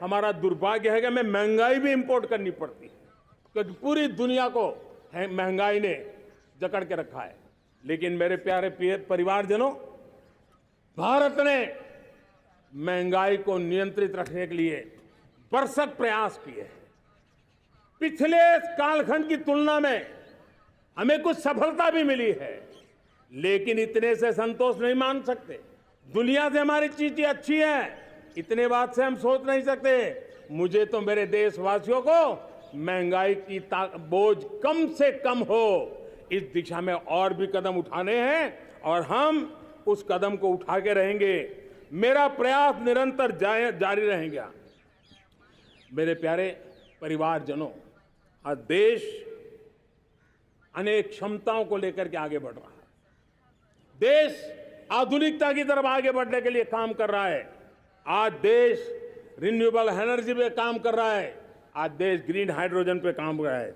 हमारा दुर्भाग्य है कि हमें महंगाई भी इंपोर्ट करनी पड़ती है, क्योंकि पूरी दुनिया को महंगाई ने जकड़ के रखा है। लेकिन मेरे प्यारे परिवारजनों, भारत ने महंगाई को नियंत्रित रखने के लिए भरसक प्रयास किए हैं। पिछले कालखंड की तुलना में हमें कुछ सफलता भी मिली है, लेकिन इतने से संतोष नहीं मान सकते। दुनिया से हमारी चीजें अच्छी हैं, इतने बात से हम सोच नहीं सकते। मुझे तो मेरे देशवासियों को महंगाई की बोझ कम से कम हो, इस दिशा में और भी कदम उठाने हैं और हम उस कदम को उठा के रहेंगे। मेरा प्रयास निरंतर जारी रहेगा। मेरे प्यारे परिवारजनों, आज देश अनेक क्षमताओं को लेकर के आगे बढ़ रहा है। देश आधुनिकता की तरफ आगे बढ़ने के लिए काम कर रहा है। आज देश रिन्यूएबल एनर्जी पे काम कर रहा है। आज देश ग्रीन हाइड्रोजन पे काम कर रहा है।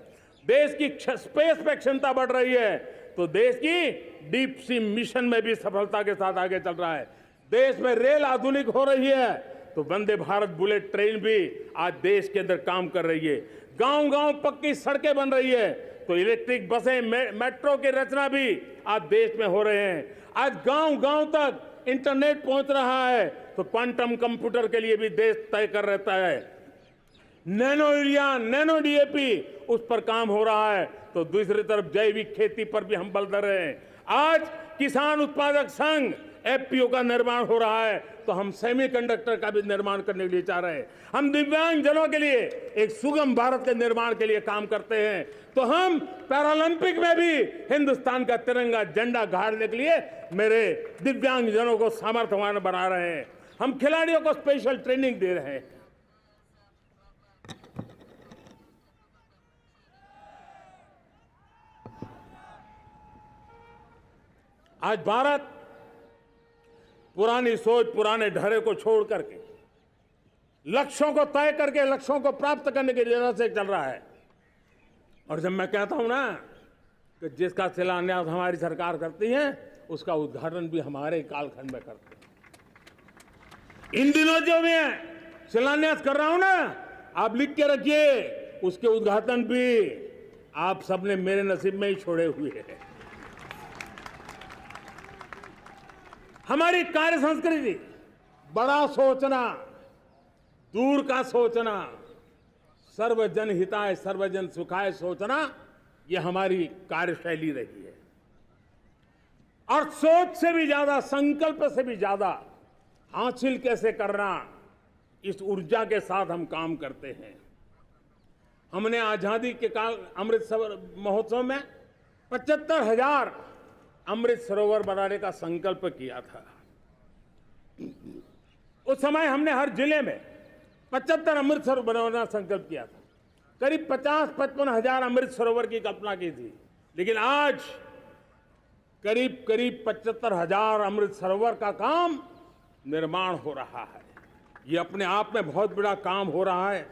देश की स्पेस पे क्षमता बढ़ रही है, तो देश की डीप सी मिशन में भी सफलता के साथ आगे चल रहा है। देश में रेल आधुनिक हो रही है, तो वंदे भारत बुलेट ट्रेन भी आज देश के अंदर काम कर रही है। गांव-गांव पक्की सड़कें बन रही है, तो इलेक्ट्रिक बसें, मेट्रो की रचना भी आज देश में हो रहे हैं। आज गांव-गांव तक इंटरनेट पहुंच रहा है, तो क्वांटम कंप्यूटर के लिए भी देश तय कर रहता है। नैनो यूरिया, नैनो डीएपी, उस पर काम हो रहा है, तो दूसरी तरफ जैविक खेती पर भी हम बल दे रहे हैं। आज किसान उत्पादक संघ एफपीओ का निर्माण हो रहा है, तो हम सेमीकंडक्टर का भी निर्माण करने के लिए चाह रहे हैं। हम दिव्यांग जनों के लिए एक सुगम भारत के निर्माण के लिए काम करते हैं, तो हम पैरालंपिक में भी हिंदुस्तान का तिरंगा झंडा गाड़ने के लिए मेरे दिव्यांग जनों को सामर्थ्यवान बना रहे हैं। हम खिलाड़ियों को स्पेशल ट्रेनिंग दे रहे हैं। आज भारत पुरानी सोच, पुराने ढर्रे को छोड़ करके लक्ष्यों को तय करके लक्ष्यों को प्राप्त करने की दिशा से चल रहा है। और जब मैं कहता हूं ना कि जिसका शिलान्यास हमारी सरकार करती है, उसका उद्घाटन भी हमारे कालखंड में करते हैं। इन दिनों जो मैं शिलान्यास कर रहा हूं ना, आप लिख के रखिए, उसके उद्घाटन भी आप सबने मेरे नसीब में ही छोड़े हुए हैं। हमारी कार्य संस्कृति बड़ा सोचना, दूर का सोचना, सर्वजन हिताय सर्वजन सुखाय सोचना, यह हमारी कार्यशैली रही है। और सोच से भी ज्यादा, संकल्प से भी ज्यादा हासिल कैसे करना, इस ऊर्जा के साथ हम काम करते हैं। हमने आजादी के काल अमृत महोत्सव में 75,000 अमृत सरोवर बनाने का संकल्प किया था। उस समय हमने हर जिले में 75 अमृत सरोवर बनाने का संकल्प किया था। करीब 50-55 हजार अमृत सरोवर की कल्पना की थी, लेकिन आज करीब 75,000 अमृत सरोवर का काम निर्माण हो रहा है। ये अपने आप में बहुत बड़ा काम हो रहा है।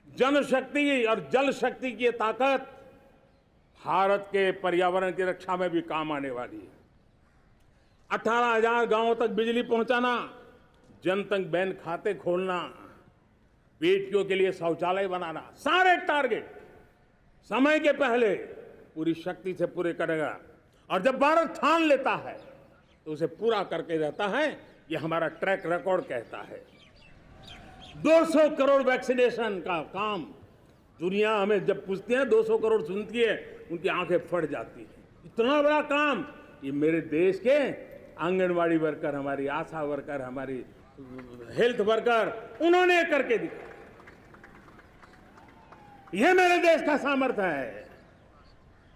जनशक्ति और जल शक्ति की ताकत भारत के पर्यावरण की रक्षा में भी काम आने वाली है। 18,000 गांवों तक बिजली पहुंचाना, जनधन बैंक खाते खोलना, बेटियों के लिए शौचालय बनाना, सारे टारगेट समय के पहले पूरी शक्ति से पूरे करेगा। और जब भारत ठान लेता है तो उसे पूरा करके रहता है। ये हमारा ट्रैक रिकॉर्ड कहता है। 200 करोड़ वैक्सीनेशन का काम, दुनिया हमें जब पूछती है 200 करोड़ सुनती है, उनकी आंखें फट जाती है। इतना बड़ा काम ये मेरे देश के आंगनवाड़ी वर्कर, हमारी आशा वर्कर, हमारी हेल्थ वर्कर, उन्होंने करके दिखाया। यह मेरे देश का सामर्थ्य है।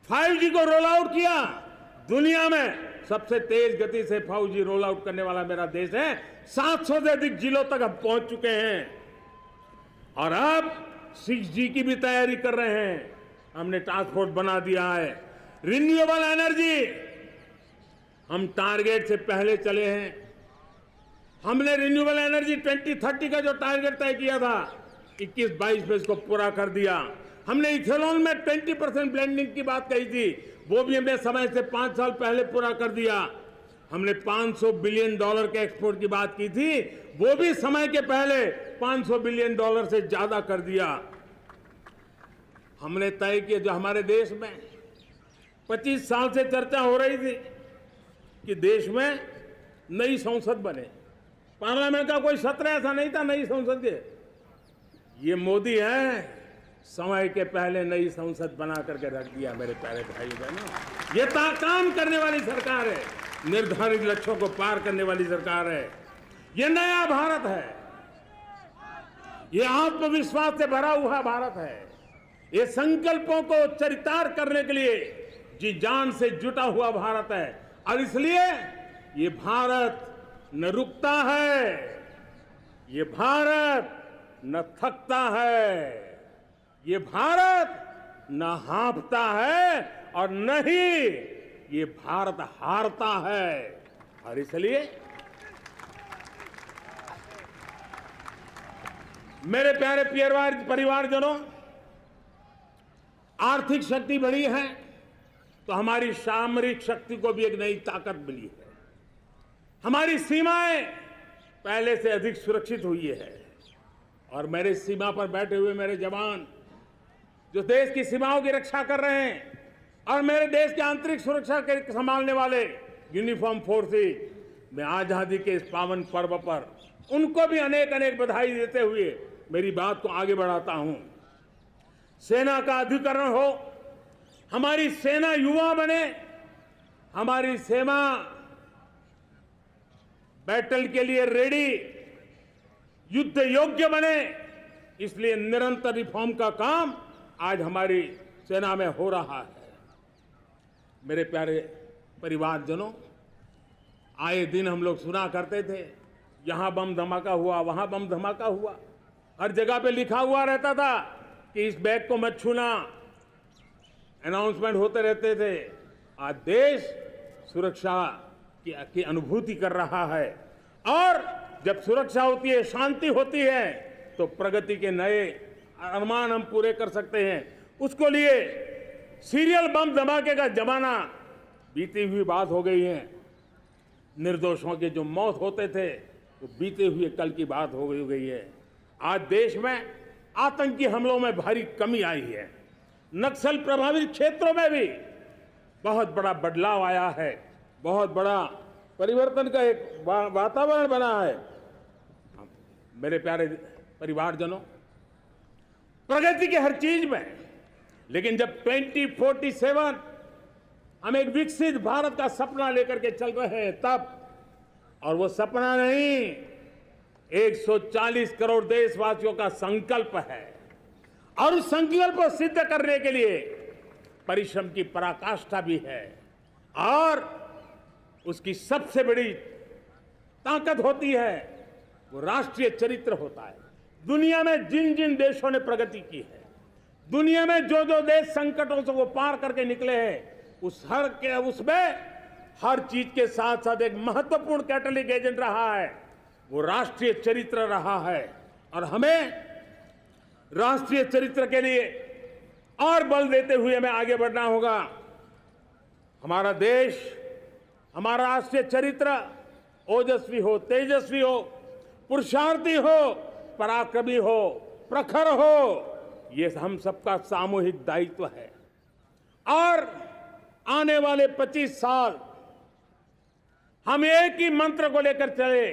5G को रोल आउट किया, दुनिया में सबसे तेज गति से 5G रोल आउट करने वाला मेरा देश है। 700 से अधिक जिलों तक हम पहुंच चुके हैं और अब 6G की भी तैयारी कर रहे हैं। हमने टास्क फोर्स बना दिया है। रिन्यूएबल एनर्जी, हम टारगेट से पहले चले हैं। हमने रिन्यूएबल एनर्जी 2030 का जो टारगेट तय किया था, 21-22 में इसको पूरा कर दिया। हमने इथेनॉल में 20% ब्लेंडिंग की बात कही थी, वो भी हमने समय से 5 साल पहले पूरा कर दिया। हमने $500 बिलियन के एक्सपोर्ट की बात की थी, वो भी समय के पहले $500 बिलियन से ज्यादा कर दिया। हमने तय किया, जो हमारे देश में 25 साल से चर्चा हो रही थी कि देश में नई संसद बने, पार्लियामेंट का कोई सत्र ऐसा नहीं था नई संसद के। ये मोदी है, समय के पहले नई संसद बना करके रख दिया। मेरे प्यारे भाई बहनों, ये काम करने वाली सरकार है, निर्धारित लक्ष्यों को पार करने वाली सरकार है। ये नया भारत है, ये आत्मविश्वास से भरा हुआ भारत है, ये संकल्पों को चरितार्थ करने के लिए जी जान से जुटा हुआ भारत है। और इसलिए ये भारत न रुकता है, ये भारत न थकता है, ये भारत न हाँफता है और न ही ये भारत हारता है। और इसलिए मेरे प्यारे परिवारजनों, आर्थिक शक्ति बढ़ी है तो हमारी सामरिक शक्ति को भी एक नई ताकत मिली है। हमारी सीमाएं पहले से अधिक सुरक्षित हुई है और मेरे सीमा पर बैठे हुए मेरे जवान जो देश की सीमाओं की रक्षा कर रहे हैं और मेरे देश की आंतरिक सुरक्षा के संभालने वाले यूनिफॉर्म फोर्सेस, मैं आजादी के इस पावन पर्व पर उनको भी अनेक अनेक बधाई देते हुए मेरी बात को आगे बढ़ाता हूं। सेना का अधिकरण हो, हमारी सेना युवा बने, हमारी सेना बैटल के लिए रेडी, युद्ध योग्य बने, इसलिए निरंतर रिफॉर्म का काम आज हमारी सेना में हो रहा है। मेरे प्यारे परिवारजनों, आए दिन हम लोग सुना करते थे, यहां बम धमाका हुआ, वहां बम धमाका हुआ, हर जगह पे लिखा हुआ रहता था कि इस बैग को मत छूना, अनाउंसमेंट होते रहते थे। आज देश सुरक्षा की अनुभूति कर रहा है और जब सुरक्षा होती है, शांति होती है, तो प्रगति के नए अरमान हम पूरे कर सकते हैं। उसको लिए सीरियल बम धमाके का जमाना बीती हुई बात हो गई है। निर्दोषों के जो मौत होते थे वो बीते हुए कल की बात हो गई है। आज देश में आतंकी हमलों में भारी कमी आई है। नक्सल प्रभावित क्षेत्रों में भी बहुत बड़ा बदलाव आया है, बहुत बड़ा परिवर्तन का एक वातावरण बना है। मेरे प्यारे परिवारजनों, प्रगति की हर चीज में, लेकिन जब 2047 हम एक विकसित भारत का सपना लेकर के चल रहे हैं तब, और वो सपना नहीं, 140 करोड़ देशवासियों का संकल्प है और उस संकल्प को सिद्ध करने के लिए परिश्रम की पराकाष्ठा भी है। और उसकी सबसे बड़ी ताकत होती है वो राष्ट्रीय चरित्र होता है। दुनिया में जिन जिन देशों ने प्रगति की है, दुनिया में जो जो देश संकटों से वो पार करके निकले हैं, उसमें हर चीज के साथ साथ एक महत्वपूर्ण कैटलिक एजेंट रहा है, वो राष्ट्रीय चरित्र रहा है। और हमें राष्ट्रीय चरित्र के लिए और बल देते हुए हमें आगे बढ़ना होगा। हमारा देश, हमारा राष्ट्रीय चरित्र ओजस्वी हो, तेजस्वी हो, पुरुषार्थी हो, पराक्रमी हो, प्रखर हो, ये हम सबका सामूहिक दायित्व है। और आने वाले 25 साल हम एक ही मंत्र को लेकर चले,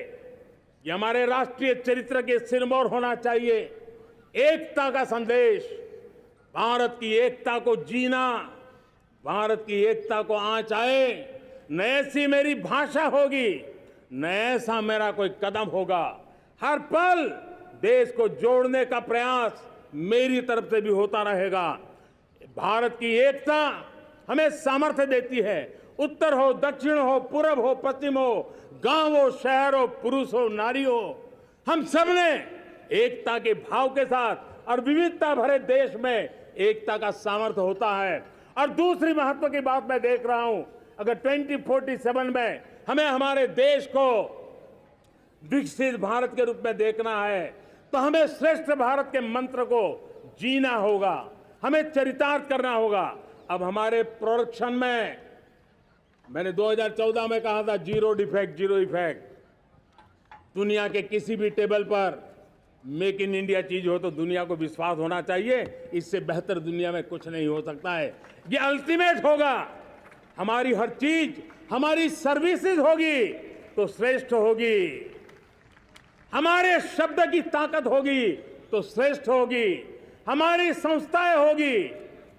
ये हमारे राष्ट्रीय चरित्र के सिरमौर होना चाहिए, एकता का संदेश। भारत की एकता को जीना, भारत की एकता को आंच आए, न ऐसी मेरी भाषा होगी, न ऐसा मेरा कोई कदम होगा। हर पल देश को जोड़ने का प्रयास मेरी तरफ से भी होता रहेगा। भारत की एकता हमें सामर्थ्य देती है। उत्तर हो, दक्षिण हो, पूर्व हो, पश्चिम हो, गांव हो, शहर हो, पुरुष हो, नारी हो, हम सब ने एकता के भाव के साथ और विविधता भरे देश में एकता का सामर्थ्य होता है। और दूसरी महत्व की बात मैं देख रहा हूं, अगर 2047 में हमें हमारे देश को विकसित भारत के रूप में देखना है तो हमें श्रेष्ठ भारत के मंत्र को जीना होगा, हमें चरितार्थ करना होगा। अब हमारे प्रोडक्शन में मैंने 2014 में कहा था जीरो डिफेक्ट जीरो इफेक्ट। दुनिया के किसी भी टेबल पर मेक इन इंडिया चीज हो तो दुनिया को विश्वास होना चाहिए, इससे बेहतर दुनिया में कुछ नहीं हो सकता है। ये अल्टीमेट होगा। हमारी हर चीज, हमारी सर्विसेज होगी तो श्रेष्ठ होगी, हमारे शब्द की ताकत होगी तो श्रेष्ठ होगी, हमारी संस्थाएं होगी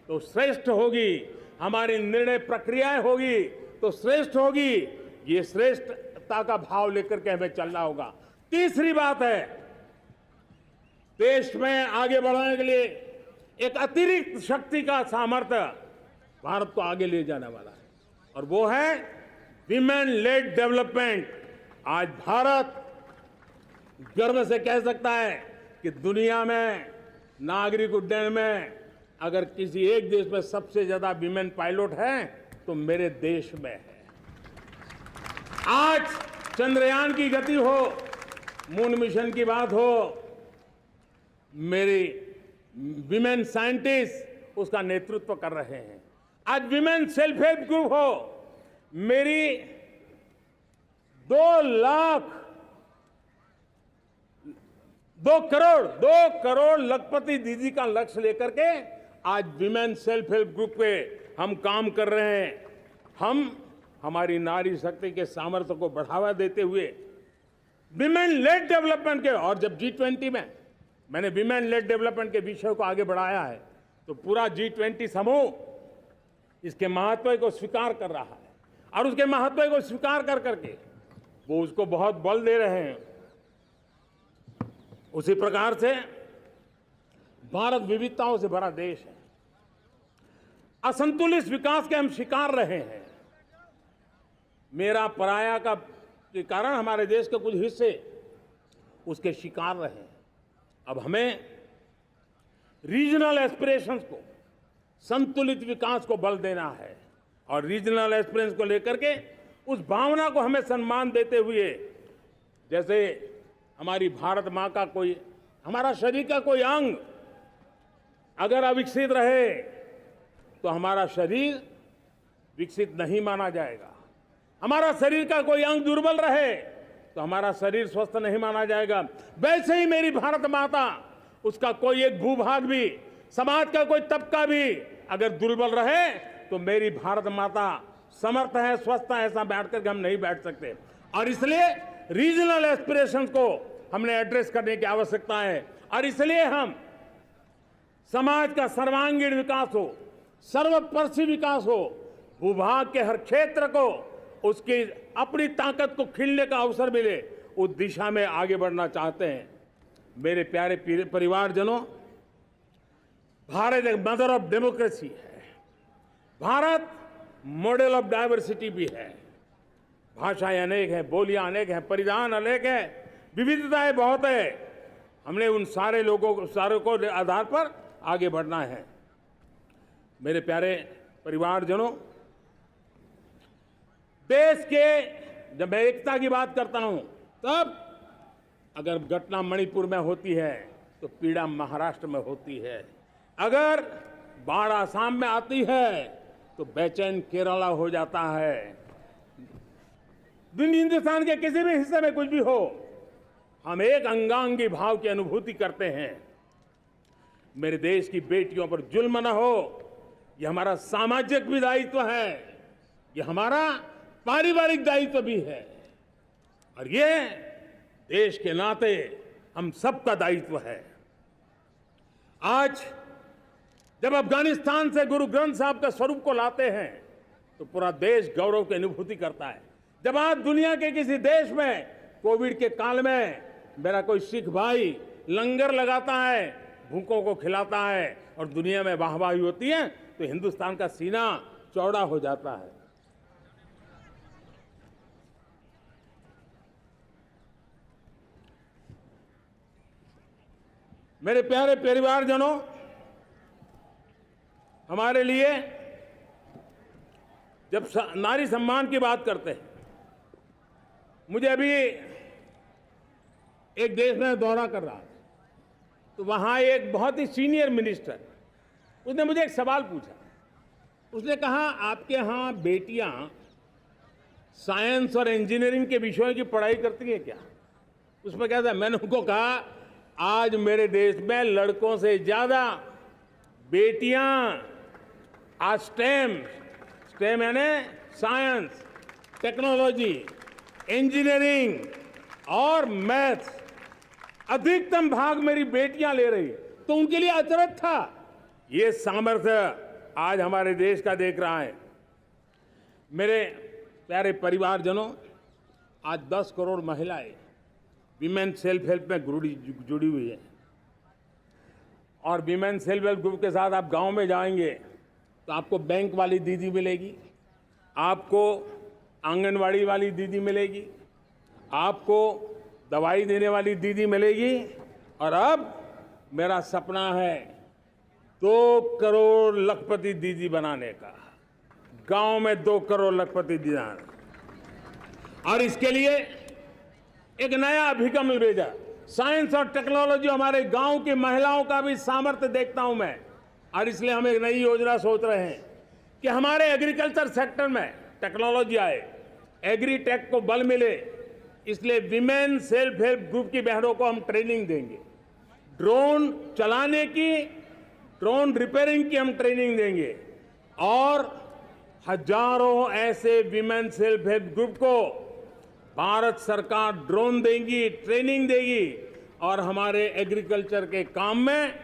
तो श्रेष्ठ होगी, हमारी निर्णय प्रक्रियाएं होगी तो श्रेष्ठ होगी। ये श्रेष्ठता का भाव लेकर के हमें चलना होगा। तीसरी बात है, देश में आगे बढ़ाने के लिए एक अतिरिक्त शक्ति का सामर्थ्य भारत को आगे ले जाने वाला है, और वो है विमेन लेड डेवलपमेंट। आज भारत गर्व से कह सकता है कि दुनिया में नागरिक उड्डयन में अगर किसी एक देश में सबसे ज्यादा विमेन पायलट हैं तो मेरे देश में है। आज चंद्रयान की गति हो, मून मिशन की बात हो, मेरी विमेन साइंटिस्ट उसका नेतृत्व कर रहे हैं। आज विमेन सेल्फ हेल्प ग्रुप हो, मेरी 2 करोड़ लखपति दीदी का लक्ष्य लेकर के आज विमेन सेल्फ हेल्प ग्रुप पे हम काम कर रहे हैं। हम हमारी नारी शक्ति के सामर्थ्य को बढ़ावा देते हुए विमेन लेड डेवलपमेंट के, और जब G20 में मैंने विमेन लेड डेवलपमेंट के विषय को आगे बढ़ाया है तो पूरा G20 समूह इसके महत्व को स्वीकार कर रहा है, और उसके महत्व को स्वीकार कर करके वो उसको बहुत बल दे रहे हैं। उसी प्रकार से भारत विविधताओं से भरा देश है। असंतुलित विकास के हम शिकार रहे हैं। मेरा पराया का के कारण हमारे देश के कुछ हिस्से उसके शिकार रहे हैं। अब हमें रीजनल एस्पिरेशंस को, संतुलित विकास को बल देना है, और रीजनल एस्पिरेशंस को लेकर के उस भावना को हमें सम्मान देते हुए, जैसे हमारी भारत माँ का कोई, हमारा शरीर का कोई अंग अगर अविकसित रहे तो हमारा शरीर विकसित नहीं माना जाएगा। हमारा शरीर का कोई अंग दुर्बल रहे तो हमारा शरीर स्वस्थ नहीं माना जाएगा। वैसे ही मेरी भारत माता, उसका कोई एक भूभाग भी, समाज का कोई तबका भी अगर दुर्बल रहे तो मेरी भारत माता समर्थ है, स्वस्थ है, ऐसा बैठ कर हम नहीं बैठ सकते। और इसलिए रीजनल एस्पिरेशंस को हमने एड्रेस करने की आवश्यकता है, और इसलिए हम समाज का सर्वांगीण विकास हो, सर्वस्पर्शी विकास हो, भूभाग के हर क्षेत्र को उसकी अपनी ताकत को खिलने का अवसर मिले, उस दिशा में आगे बढ़ना चाहते हैं। मेरे प्यारे परिवारजनों, भारत एक मदर ऑफ डेमोक्रेसी है। भारत मॉडल ऑफ डाइवर्सिटी भी है। भाषाएं अनेक हैं, बोलियां अनेक हैं, परिधान अनेक हैं, विविधताएं बहुत है। हमने उन सारे लोगों को, सारों को आधार पर आगे बढ़ना है। मेरे प्यारे परिवारजनों, देश के जब मैं एकता की बात करता हूं, तब अगर घटना मणिपुर में होती है तो पीड़ा महाराष्ट्र में होती है। अगर बाढ़ आसाम में आती है तो बेचैन केरला हो जाता है। हिंदुस्तान के किसी भी हिस्से में कुछ भी हो, हम एक अंगांगी भाव की अनुभूति करते हैं। मेरे देश की बेटियों पर जुल्म न हो, यह हमारा सामाजिक भी दायित्व है, यह हमारा पारिवारिक दायित्व भी है, और ये देश के नाते हम सबका दायित्व है। आज जब अफगानिस्तान से गुरु ग्रंथ साहब के स्वरूप को लाते हैं तो पूरा देश गौरव की अनुभूति करता है। जब आज दुनिया के किसी देश में कोविड के काल में मेरा कोई सिख भाई लंगर लगाता है, भूखों को खिलाता है, और दुनिया में वाहवाही होती है, तो हिंदुस्तान का सीना चौड़ा हो जाता है। मेरे प्यारे परिवारजनों, हमारे लिए जब नारी सम्मान की बात करते हैं, मुझे अभी एक देश में दौरा कर रहा था, तो वहाँ एक बहुत ही सीनियर मिनिस्टर, उसने मुझे एक सवाल पूछा। उसने कहा, आपके यहाँ बेटियाँ साइंस और इंजीनियरिंग के विषयों की पढ़ाई करती हैं क्या? उसमें क्या था, मैंने उनको कहा आज मेरे देश में लड़कों से ज्यादा बेटियां आज स्टेम यानी साइंस, टेक्नोलॉजी, इंजीनियरिंग और मैथ्स अधिकतम भाग मेरी बेटियां ले रही, तो उनके लिए अचरज था। ये सामर्थ्य आज हमारे देश का देख रहा है। मेरे प्यारे परिवारजनों, आज 10 करोड़ महिलाएं विमेन सेल्फ हेल्प में जुड़ी हुई है। और विमेन सेल्फ हेल्प ग्रुप के साथ आप गांव में जाएंगे तो आपको बैंक वाली दीदी मिलेगी, आपको आंगनवाड़ी वाली दीदी मिलेगी, आपको दवाई देने वाली दीदी मिलेगी। और अब मेरा सपना है 2 करोड़ लखपति दीदी बनाने का, गांव में 2 करोड़ लखपति दीदी। और इसके लिए एक नया अभिगम भेजा, साइंस और टेक्नोलॉजी। हमारे गांव की महिलाओं का भी सामर्थ्य देखता हूं मैं, और इसलिए हम एक नई योजना सोच रहे हैं कि हमारे एग्रीकल्चर सेक्टर में टेक्नोलॉजी आए, एग्रीटेक को बल मिले। इसलिए विमेन सेल्फ हेल्प ग्रुप की बहनों को हम ट्रेनिंग देंगे, ड्रोन चलाने की, ड्रोन रिपेयरिंग की हम ट्रेनिंग देंगे। और हजारों ऐसे विमेन सेल्फ हेल्प ग्रुप को भारत सरकार ड्रोन देगी, ट्रेनिंग देगी, और हमारे एग्रीकल्चर के काम में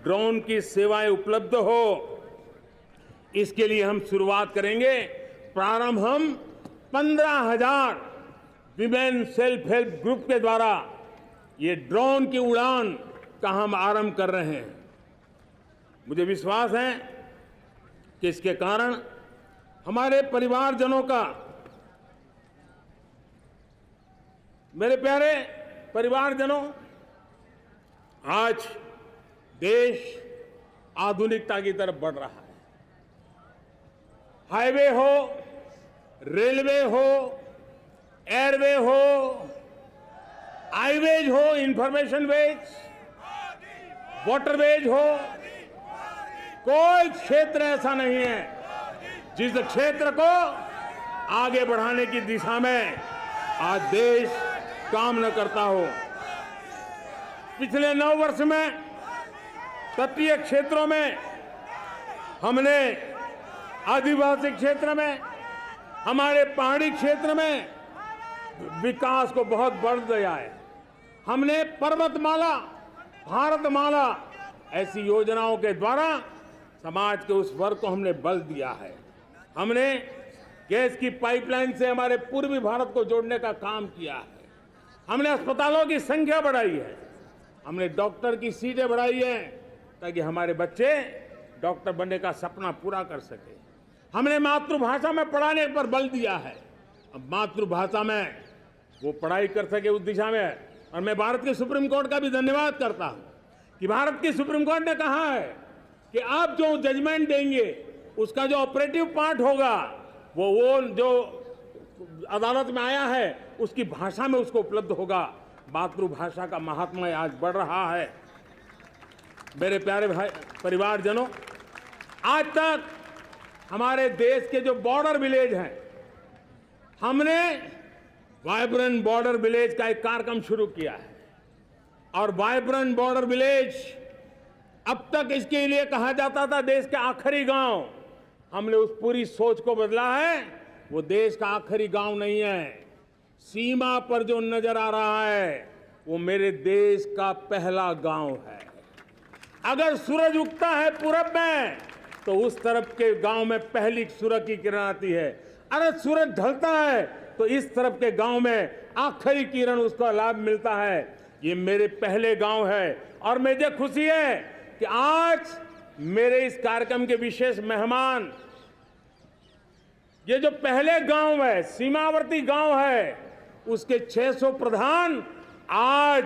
ड्रोन की सेवाएं उपलब्ध हो। इसके लिए हम शुरुआत करेंगे। प्रारंभ हम 15,000 विमेन सेल्फ हेल्प ग्रुप के द्वारा ये ड्रोन की उड़ान का हम आरंभ कर रहे हैं। मुझे विश्वास है कि इसके कारण हमारे परिवारजनों का, मेरे प्यारे परिवारजनों, आज देश आधुनिकता की तरफ बढ़ रहा है। हाईवे हो, रेलवे हो, एयरवे हो, आईवेज हो, इंफॉर्मेशन वेज, वाटरवेज हो, कोई क्षेत्र ऐसा नहीं है जिस क्षेत्र को आगे बढ़ाने की दिशा में आज देश काम न करता हो। पिछले 9 वर्ष में तटीय क्षेत्रों में हमने, आदिवासी क्षेत्र में, हमारे पहाड़ी क्षेत्र में विकास को बहुत बढ़ दिया है। हमने पर्वतमाला, भारतमाला ऐसी योजनाओं के द्वारा समाज के उस वर्ग को हमने बल दिया है। हमने गैस की पाइपलाइन से हमारे पूर्वी भारत को जोड़ने का काम किया है। हमने अस्पतालों की संख्या बढ़ाई है, हमने डॉक्टर की सीटें बढ़ाई हैं ताकि हमारे बच्चे डॉक्टर बनने का सपना पूरा कर सके। हमने मातृभाषा में पढ़ाने पर बल दिया है, अब मातृभाषा में वो पढ़ाई कर सके उस दिशा में। और मैं भारत के सुप्रीम कोर्ट का भी धन्यवाद करता हूं कि भारत की सुप्रीम कोर्ट ने कहा है कि आप जो जजमेंट देंगे उसका जो ऑपरेटिव पार्ट होगा वो जो अदालत में आया है उसकी भाषा में उसको उपलब्ध होगा। मातृभाषा का महात्म्य आज बढ़ रहा है। मेरे प्यारे भाई परिवारजनों, आज तक हमारे देश के जो बॉर्डर विलेज हैं, हमने वाइब्रेंट बॉर्डर विलेज का एक कार्यक्रम शुरू किया है। और वाइब्रेंट बॉर्डर विलेज अब तक इसके लिए कहा जाता था देश के आखिरी गांव। हमने उस पूरी सोच को बदला है, वो देश का आखिरी गांव नहीं है। सीमा पर जो नजर आ रहा है वो मेरे देश का पहला गांव है। अगर सूरज उगता है पूरब में तो उस तरफ के गांव में पहली सूरज की किरण आती है। अगर सूरज ढलता है तो इस तरफ के गांव में आखिरी किरण उसका लाभ मिलता है। ये मेरे पहले गांव है और मुझे खुशी है कि आज मेरे इस कार्यक्रम के विशेष मेहमान, ये जो पहले गांव है, सीमावर्ती गांव है, उसके 600 प्रधान आज